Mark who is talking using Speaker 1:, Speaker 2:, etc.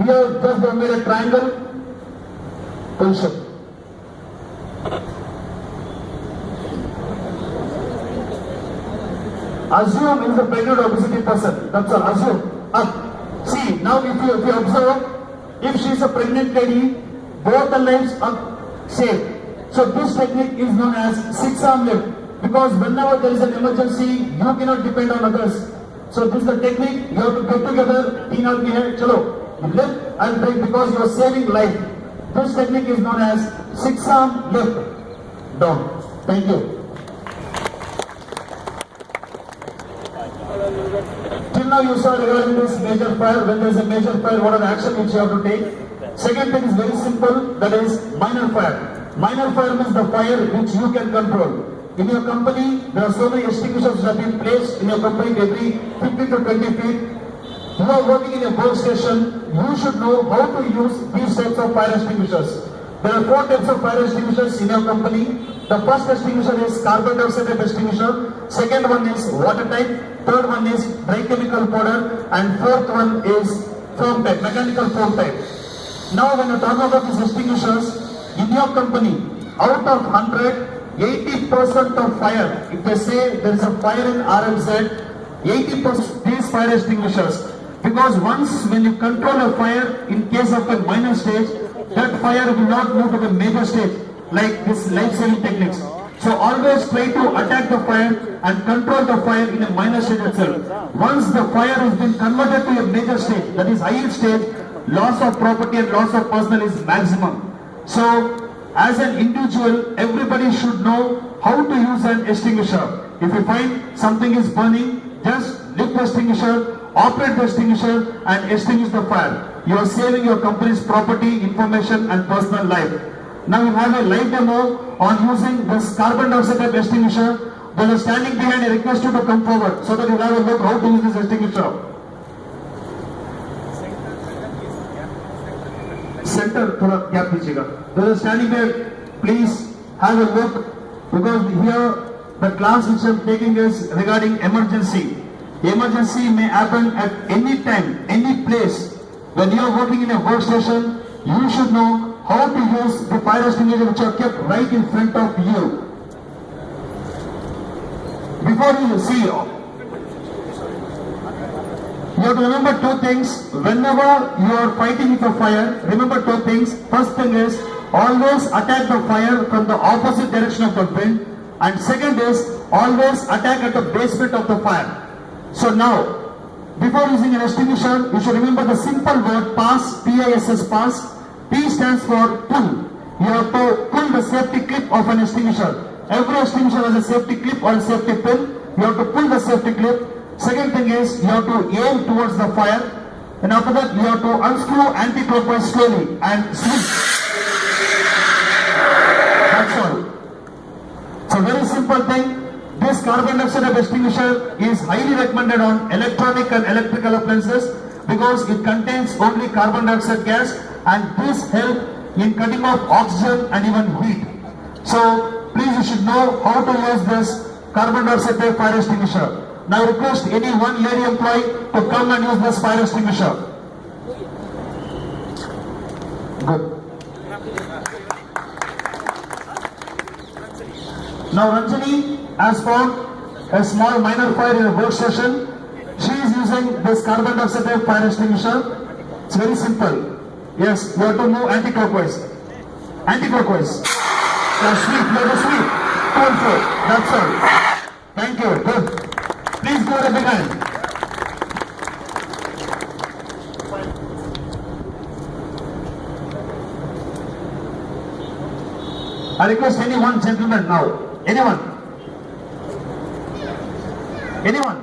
Speaker 1: Here just they made a triangle position. Assume is a pregnant obesity person. That's all. Assume. Up. See, now if you observe, if she is a pregnant lady, both the legs are same. So this technique is known as 6-arm lift. Because whenever there is an emergency, you cannot depend on others. So this is the technique. You have to get together, teen out here, chalo. You lift and break because you are saving life. This technique is known as 6-arm lift. Down. Thank you. Till now you saw regarding this major fire. When there is a major fire, what are the action which you have to take? Second thing is very simple, that is minor fire. Minor fire means the fire which you can control. In your company, there are so many extinguishers that have been placed in your company every 15 to 20 feet. You are working in a workstation, you should know how to use these types of fire extinguishers. There are 4 types of fire extinguishers in your company. The first extinguisher is carbon dioxide type extinguisher. Second one is water type. Third one is dry chemical powder. And fourth one is foam type, mechanical foam type. Now when you talk about these extinguishers, in your company, out of 100, 80% of fire, if they say there is a fire in RMZ, 80% these fire extinguishers. Because once when you control a fire, in case of a minor stage, that fire will not move to the major stage, like this life-saving techniques. So always try to attack the fire and control the fire in a minor stage itself. Once the fire has been converted to a major stage, that is higher stage, loss of property and loss of personnel is maximum. So as an individual, everybody should know how to use an extinguisher. If you find something is burning, just lift the extinguisher, operate the extinguisher and extinguish the fire. You are saving your company's property, information and personal life. Now you have a live demo on using this carbon dioxide type extinguisher. Those are standing behind, I request you to come forward so that you have a look how to use this extinguisher. Center थोड़ा gap दीजिएगा. Those are standing there, please have a look because here the class which I am taking is regarding emergency. Emergency may happen at any time, any place. When you are working in a workstation, you should know how to use the fire extinguisher which are kept right in front of you. Before you see, you have to remember 2 things. Whenever you are fighting with a fire, remember 2 things. First thing is, always attack the fire from the opposite direction of the wind. And second is, always attack at the basement of the fire. So now, before using an extinguisher, you should remember the simple word pass, P-I-S-S, pass. P stands for pull. You have to pull the safety clip of an extinguisher. Every extinguisher has a safety clip or a safety pin. You have to pull the safety clip. Second thing is, you have to aim towards the fire. And after that, you have to unscrew anti-clockwise slowly and switch. That's all. It's a very simple thing. This carbon dioxide extinguisher is highly recommended on electronic and electrical appliances because it contains only carbon dioxide gas and this helps in cutting off oxygen and even heat. So please you should know how to use this carbon dioxide fire extinguisher. Now request any one lady employee to come and use this fire extinguisher. Good. Now Ranjani has found a small minor fire in a workstation. She is using this carbon dioxide fire extinguisher. It's very simple. Yes, you have to move anti-clockwise. Anti-clockwise. Sweep, you have to sweep. Control. That's all. Thank you. Good. Please go to the big hand. I request any one gentleman now. Anyone? Anyone?